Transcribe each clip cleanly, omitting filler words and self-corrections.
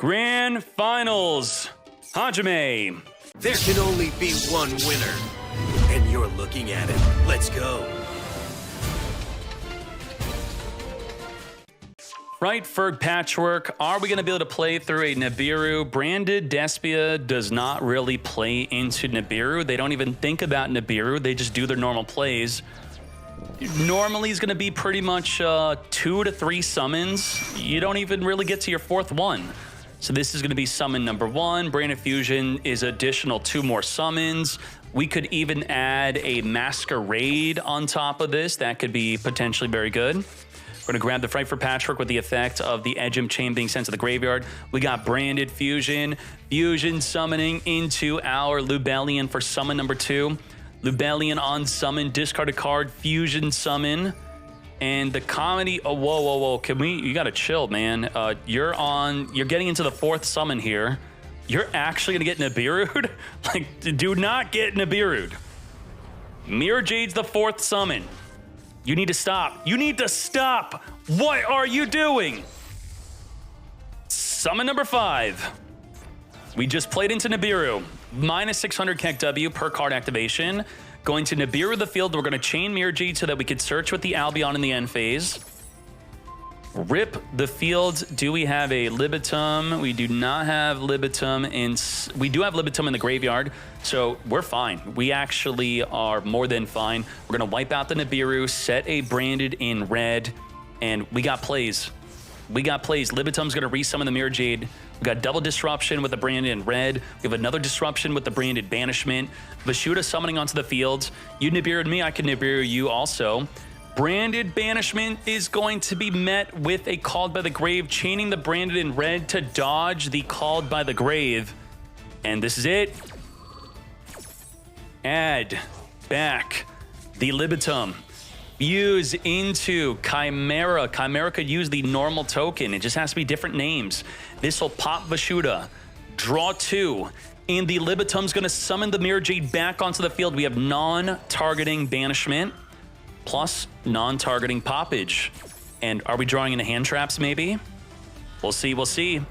Grand Finals. Hajime. There can only be one winner, and you're looking at it. Let's go. Right, Ferg Patchwork. Are we going to be able to play through a Nibiru? Branded Despia does not really play into Nibiru. They don't even think about Nibiru. They just do their normal plays. Normally is going to be pretty much 2 to 3 summons. You don't even really get to your 4th one. So this is going to be summon number 1. Branded Fusion is additional 2 more summons. We could even add a Masquerade on top of this. That could be potentially very good. We're going to grab the Fright for Patchwork with the effect of the Edgem Chain being sent to the graveyard. We got Branded Fusion. Fusion summoning into our Lubellion for summon number 2. Lubellion on summon, discard a card, Fusion summon. And the comedy, oh, whoa. You gotta chill, man. You're getting into the 4th summon here. You're actually gonna get Nibiru'd? Like, do not get Nibiru'd. Mirror Jade's the 4th summon. You need to stop. You need to stop. What are you doing? Summon number 5. We just played into Nibiru. Minus 600 KEKW per card activation. Going to Nibiru the field. We're going to chain Mirror Jade so that we could search with the Albion in the end phase. Rip the field. Do we have a Libitum? We do not have Libitum we do have Libitum in the graveyard, so we're fine. We actually are more than fine. We're going to wipe out the Nibiru, set a Branded in red, and we got plays. Libitum's going to resummon the Mirror Jade. We got double disruption with the Branded in red. We have another disruption with the Branded banishment. Vashuda summoning onto the field. You Nibiru'd me, I can Nibiru you also. Branded banishment is going to be met with a Called by the Grave, chaining the Branded in red to dodge the Called by the Grave. And this is it. Add back the Libitum. Fuse into Chimera. Chimera could use the normal token. It just has to be different names. This will pop Vashuda. Draw 2. And the Libitum's going to summon the Mirror Jade back onto the field. We have non-targeting banishment plus non-targeting poppage. And are we drawing into hand traps maybe? We'll see. Now,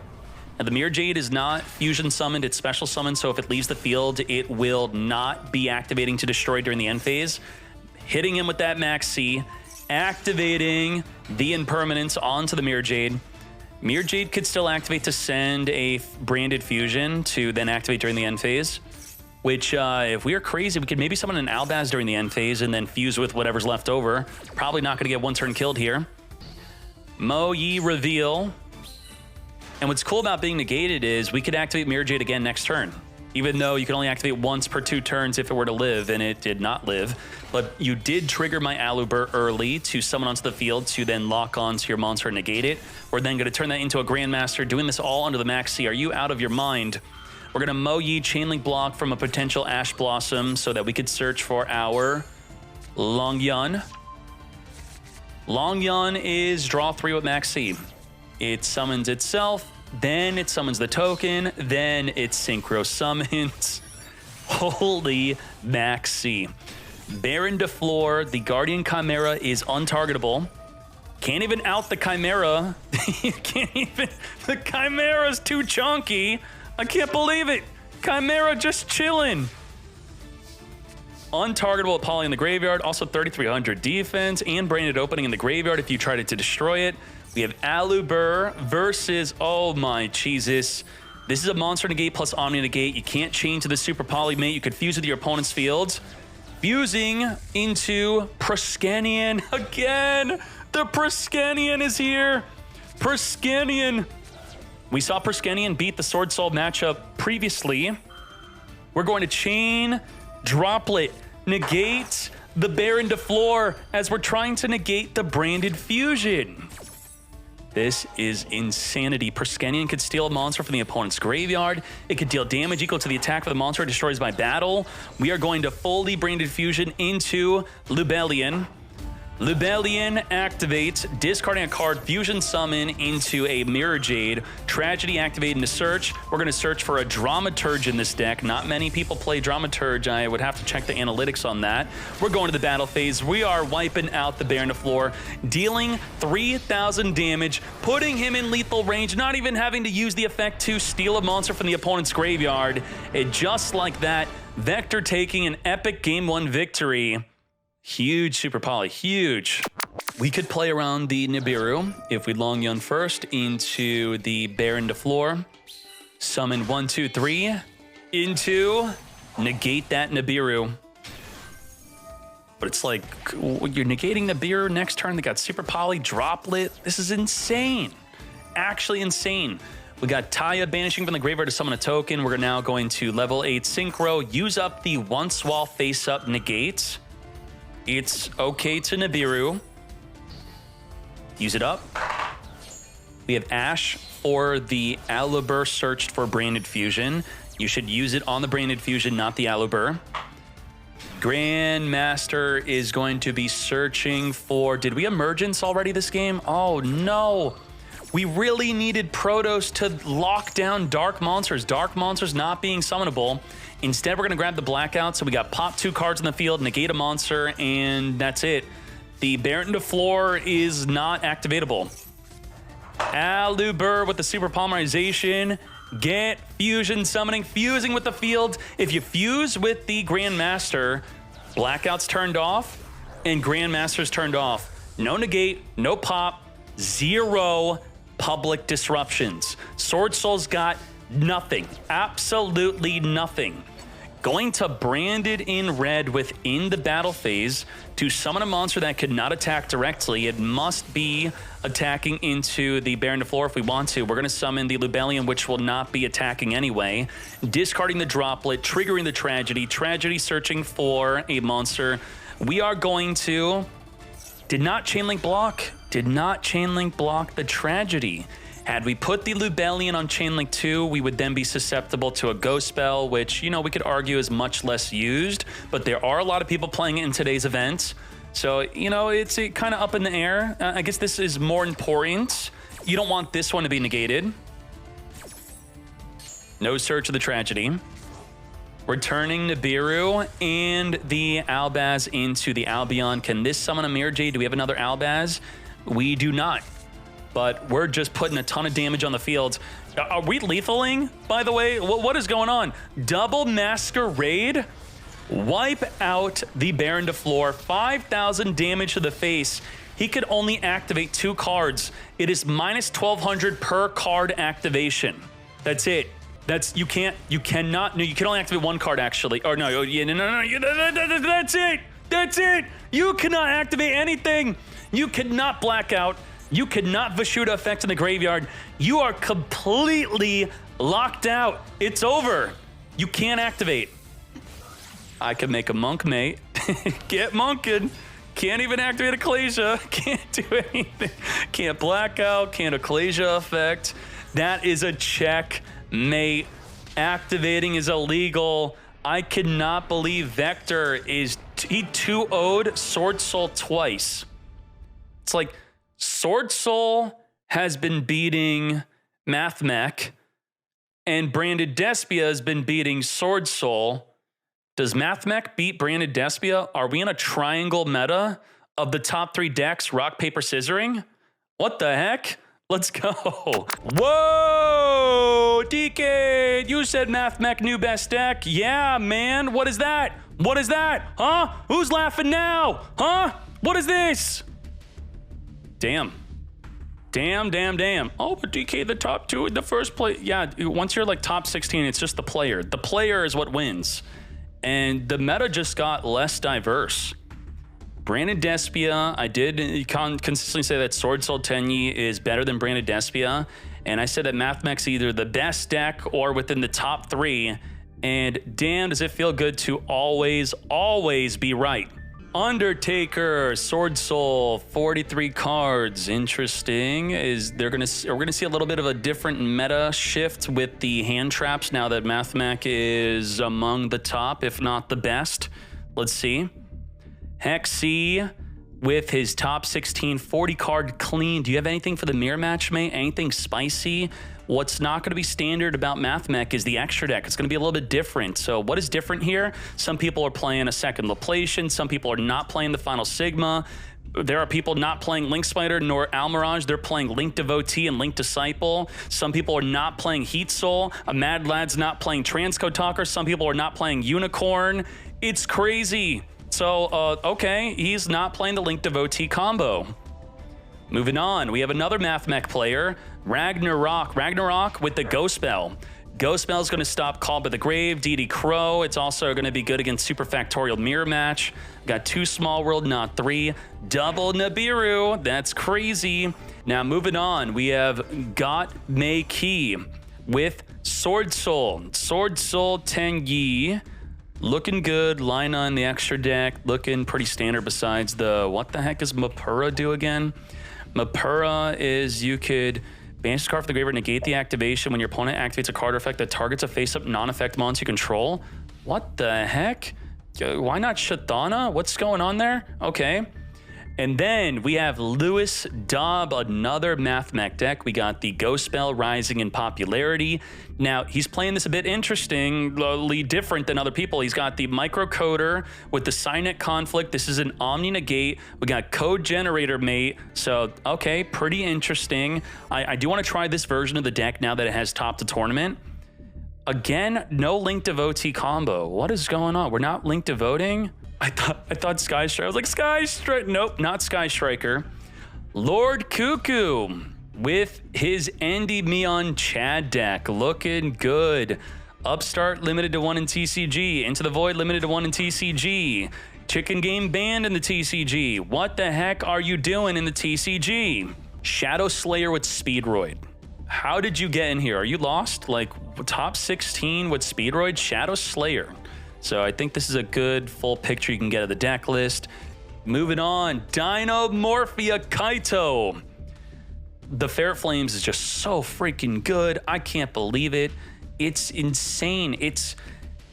the Mirror Jade is not fusion summoned. It's special summoned. So if it leaves the field, it will not be activating to destroy during the end phase. Hitting him with that Max C, activating the Impermanence onto the Mirror Jade. Mirror Jade could still activate to send a Branded Fusion to then activate during the end phase, which if we are crazy, we could maybe summon an Albaz during the end phase and then fuse with whatever's left over. Probably not going to get 1 turn killed here. Mo Yi reveal. And what's cool about being negated is we could activate Mirror Jade again next turn. Even though you can only activate once per 2 turns if it were to live, and it did not live. But you did trigger my Aluber early to summon onto the field to then lock onto your monster and negate it. We're then going to turn that into a Grandmaster, doing this all under the Max C. Are you out of your mind? We're going to Mo Yi Chainlink block from a potential Ash Blossom so that we could search for our Long Yun. Long Yun is draw 3 with Max C. It summons itself. Then it summons the token, then it synchro summons. Holy Max C. Baron de Floor, the Guardian Chimera is untargetable. Can't even out the Chimera. You can't even, the Chimera's too chunky. I can't believe it. Chimera just chilling. Untargetable at Poly in the graveyard, also 3,300 defense and Branded opening in the graveyard if you tried to destroy it. We have Aluber versus, oh my Jesus. This is a Monster Negate plus Omni Negate. You can't chain to the Super Polymate. You could fuse with your opponent's fields. Fusing into Proscanian again. The Proscanian is here. Proscanian. We saw Proscanian beat the Sword Soul matchup previously. We're going to chain, Droplet, negate the Baron de Floor as we're trying to negate the Branded Fusion. This is insanity. Proscanian could steal a monster from the opponent's graveyard. It could deal damage equal to the attack of the monster it destroys by battle. We are going to fully Branded Fusion into Lubellion. Libellion activates, discarding a card, fusion summon into a Mirror Jade. Tragedy activating to search. We're going to search for a Dramaturge in this deck. Not many people play Dramaturge. I would have to check the analytics on that. We're going to the battle phase. We are wiping out the Baron de Flor, dealing 3,000 damage, putting him in lethal range, not even having to use the effect to steal a monster from the opponent's graveyard. And just like that, Vector taking an epic Game 1 victory. Huge Super Poly, huge. We could play around the Nibiru if we Long Yun first into the Baron de Flor. Summon 1, 2, 3 into, negate that Nibiru. But it's like, you're negating Nibiru next turn. They got Super Poly, Droplet. This is insane. Actually insane. We got Taya banishing from the graveyard to summon a token. We're now going to level 8 Synchro, use up the once while face up negate. It's okay to Nibiru. Use it up. We have Ash for the Alubur searched for Branded Fusion. You should use it on the Branded Fusion, not the Alubur. Grandmaster is going to be searching for... Did we Emergence already this game? Oh, no. We really needed Protos to lock down Dark Monsters. Dark Monsters not being summonable. Instead, we're going to grab the Blackout. So we got pop 2 cards in the field, negate a monster, and that's it. The Baron de Flor is not activatable. Alubur with the Super Polymerization. Get Fusion Summoning, fusing with the field. If you fuse with the Grandmaster, Blackout's turned off and Grandmaster's turned off. No negate, no pop, 0 public disruptions. Sword Soul's got nothing, absolutely nothing. Going to Branded in red within the battle phase to summon a monster that could not attack directly. It must be attacking into the Baron de Flor if we want to. We're going to summon the Libellion, which will not be attacking anyway. Discarding the Droplet, triggering the Tragedy. Tragedy searching for a monster. We are going to... Did not Chainlink block. Did not Chainlink block the Tragedy. Had we put the Libellion on Chainlink 2, we would then be susceptible to a Ghost Spell, which, you know, we could argue is much less used, but there are a lot of people playing it in today's event. So, you know, it's kind of up in the air. I guess this is more important. You don't want this one to be negated. No search of the Tragedy. Returning Nibiru and the Albaz into the Albion. Can this summon a Mirror Jade? Do we have another Albaz? We do not. But we're just putting a ton of damage on the field. Are we lethaling, by the way? What is going on? Double Masquerade? Wipe out the Baron de Flor. 5,000 damage to the face. He could only activate 2 cards. It is minus 1,200 per card activation. That's it. You can only activate 1 card, actually. Or no, that's it. That's it. You cannot activate anything. You cannot black out. You cannot Vashuda effect in the graveyard. You are completely locked out. It's over. You can't activate. I could make a Monk Mate. Get Monkin. Can't even activate Ecclesia. Can't do anything. Can't black out. Can't Ecclesia effect. That is a checkmate. Activating is illegal. I cannot believe Vector is... He 2-0'd Sword Soul twice. It's like... Sword Soul has been beating Mathmech, and Branded Despia has been beating Sword Soul. Does Mathmech beat Branded Despia? Are we in a triangle meta of the top 3 decks, rock, paper, scissoring? What the heck? Let's go. Whoa, Dkayed, you said Mathmech new best deck. Yeah, man, what is that? What is that? Huh? Who's laughing now? Huh? What is this? Damn. Damn. Oh, but Dkayed the top 2 in the first place. Yeah, once you're like top 16, it's just the player. The player is what wins. And the meta just got less diverse. Branded Despia, I did consistently say that Sword Soul Tenyi is better than Branded Despia. And I said that Mathmech's either the best deck or within the top 3. And damn, does it feel good to always be right. Undertaker, Sword Soul, 43 cards. Interesting. We're gonna see a little bit of a different meta shift with the hand traps now that Mathmech is among the top, if not the best. Let's see. Hexy, with his top 16 40 card clean. Do you have anything for the mirror match, mate? Anything spicy? What's not going to be standard about MathMech is the extra deck. It's going to be a little bit different. So what is different here? Some people are playing a second Laplacian. Some people are not playing the Final Sigma. There are people not playing Link Spider nor Almirage. They're playing Link Devotee and Link Disciple. Some people are not playing Heat Soul. A Mad Lad's not playing Transcode Talker. Some people are not playing Unicorn. It's crazy. So, okay, he's not playing the Link Devotee combo. Moving on, we have another MathMech player, Ragnarok. Ragnarok with the Ghost Spell. Ghost Spell is going to stop Call by the Grave, DD Crow. It's also going to be good against Super Factorial Mirror Match. Got 2 Small World, not 3. Double Nibiru. That's crazy. Now, moving on, we have Got Mei Ki with Sword Soul. Sword Soul Tenyi. Looking good. Line on the extra deck. Looking pretty standard besides the... What the heck does Mapura do again? Mapura is you could banish Scarf of the Graver, negate the activation when your opponent activates a card or effect that targets a face-up non-effect monster you control. What the heck? Why not Shatana? What's going on there? Okay. And then we have Lewis Dobb, another MathMech deck. We got the Ghost Spell rising in popularity. Now, he's playing this a bit interestingly different than other people. He's got the Microcoder with the Signet Conflict. This is an Omni Negate. We got Code Generator Mate. So, okay, pretty interesting. I do want to try this version of the deck now that it has top to tournament. Again, no Link Devotee combo. What is going on? We're not Link Devoting? I thought Sky Striker. I was like, Sky Striker. Nope, not Sky Striker. Lord Cuckoo with his Endymion Chad deck. Looking good. Upstart limited to 1 in TCG. Into the Void limited to 1 in TCG. Chicken Game banned in the TCG. What the heck are you doing in the TCG? Shadow Slayer with Speedroid. How did you get in here? Are you lost? Like, top 16 with Speedroid? Shadow Slayer. So I think this is a good full picture you can get of the deck list. Moving on, Dinomorphia Kaito. The Ferret Flames is just so freaking good. I can't believe it. It's insane.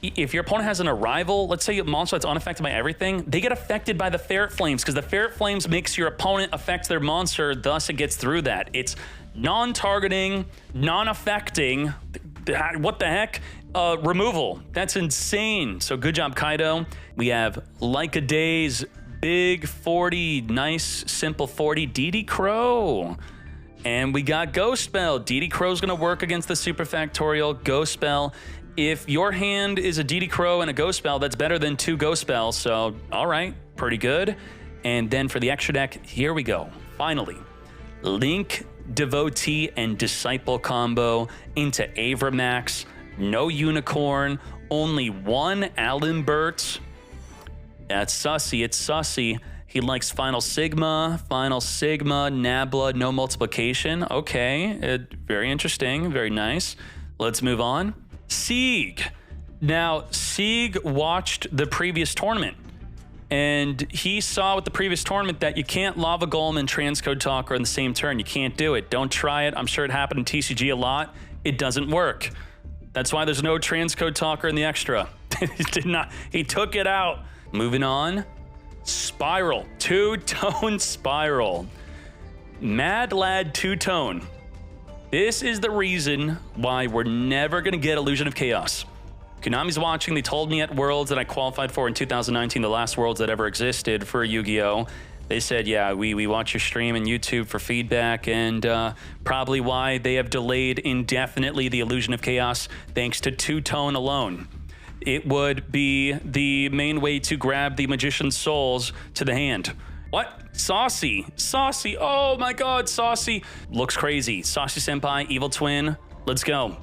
If your opponent has an arrival, let's say a monster that's unaffected by everything, they get affected by the Ferret Flames because the Ferret Flames makes your opponent affect their monster, thus it gets through that. It's non-targeting, non-affecting. What the heck? Removal. That's insane. So good job, Kaido. We have Like a Day's big 40, nice, simple 40, DD Crow. And we got Ghost Spell. DD Crow's going to work against the Super Factorial Ghost Spell. If your hand is a DD Crow and a Ghost Spell, that's better than 2 Ghost Spells. So, all right, pretty good. And then for the extra deck, here we go. Finally, Link, Devotee, and Disciple combo into Avramax. No Unicorn, only 1 Alimbert. That's sussy, it's sussy. He likes Final Sigma, Nabla, no multiplication. Okay, very interesting, very nice. Let's move on. Sieg. Now, Sieg watched the previous tournament, and he saw with the previous tournament that you can't Lava Golem and Transcode Talker in the same turn. You can't do it. Don't try it. I'm sure it happened in TCG a lot. It doesn't work. That's why there's no Transcode Talker in the extra. He took it out. Moving on. Spiral. 2-tone Spiral. Mad Lad 2-tone. This is the reason why we're never going to get Illusion of Chaos. Konami's watching. They told me at Worlds that I qualified for in 2019, the last Worlds that ever existed for Yu-Gi-Oh! They said, yeah, we watch your stream and YouTube for feedback, and probably why they have delayed indefinitely the Illusion of Chaos thanks to 2-tone alone. It would be the main way to grab the Magician's Souls to the hand. What? Saucy. Saucy. Oh my god, Saucy. Looks crazy. Saucy Senpai, Evil Twin. Let's go.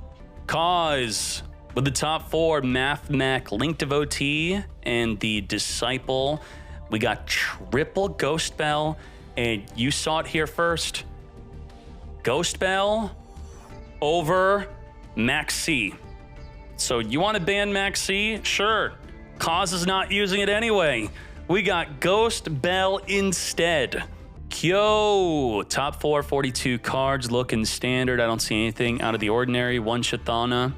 Cause with the top 4, MathMech, Link Devotee, and the Disciple. We got triple Ghost Spell, and you saw it here first. Ghost Spell over Max C. So you want to ban Max C? Sure. Cause is not using it anyway. We got Ghost Bell instead. Kyo, top 4, 42 cards, looking standard. I don't see anything out of the ordinary. 1 Shatana.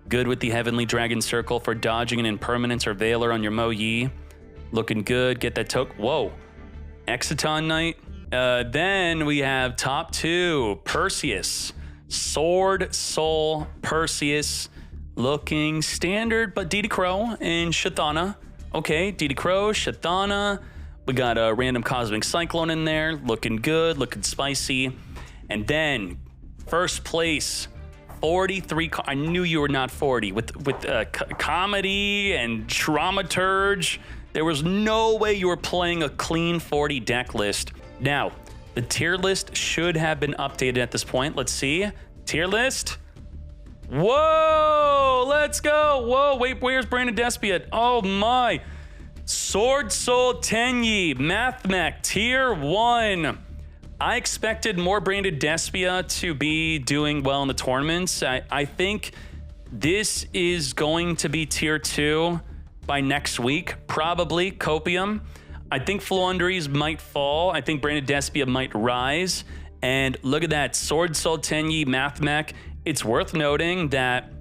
Good with the Heavenly Dragon Circle for dodging an Impermanence or Veiler on your Mo Yi. Looking good. Get that token. Whoa. Exiton Knight. Then we have top 2, Perseus. Sword Soul Perseus. Looking standard, but DD Crow and Shathana. Okay, DD Crow, Shathana. We got a random Cosmic Cyclone in there. Looking good, looking spicy. And then, first place, 43. I knew you were not 40. With comedy and Dramaturge, there was no way you were playing a clean 40 deck list. Now, the tier list should have been updated at this point. Let's see. Tier list. Whoa, let's go. Whoa, wait, where's Branded Despia? Oh my. Sword Soul Tenyi, Mathmech, tier 1. I expected more Branded Despia to be doing well in the tournaments. I think this is going to be tier 2 by next week, probably Copium. I think Floowandereeze might fall. I think Branded Despia might rise. And look at that, Sword Soul Tenyi, Mathmech. It's worth noting that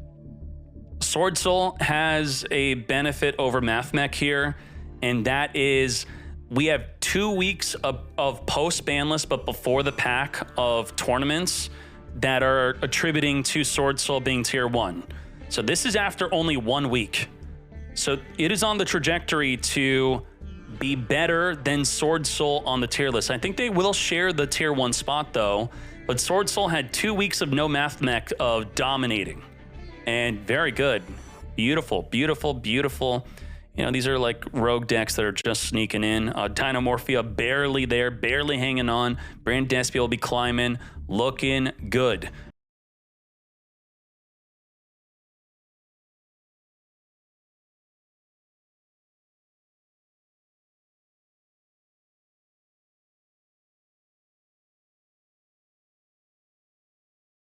Sword Soul has a benefit over Mathmech here, and that is we have 2 weeks of post-ban list, but before the pack of tournaments that are attributing to Sword Soul being tier 1. So this is after only 1 week. So it is on the trajectory to be better than Sword Soul on the tier list. I think they will share the tier 1 spot though, but Sword Soul had 2 weeks of no Mathmech of dominating, and very good. Beautiful, beautiful, beautiful. You know, these are like rogue decks that are just sneaking in. Dynamorphia barely there, barely hanging on. Branded Despia will be climbing, looking good.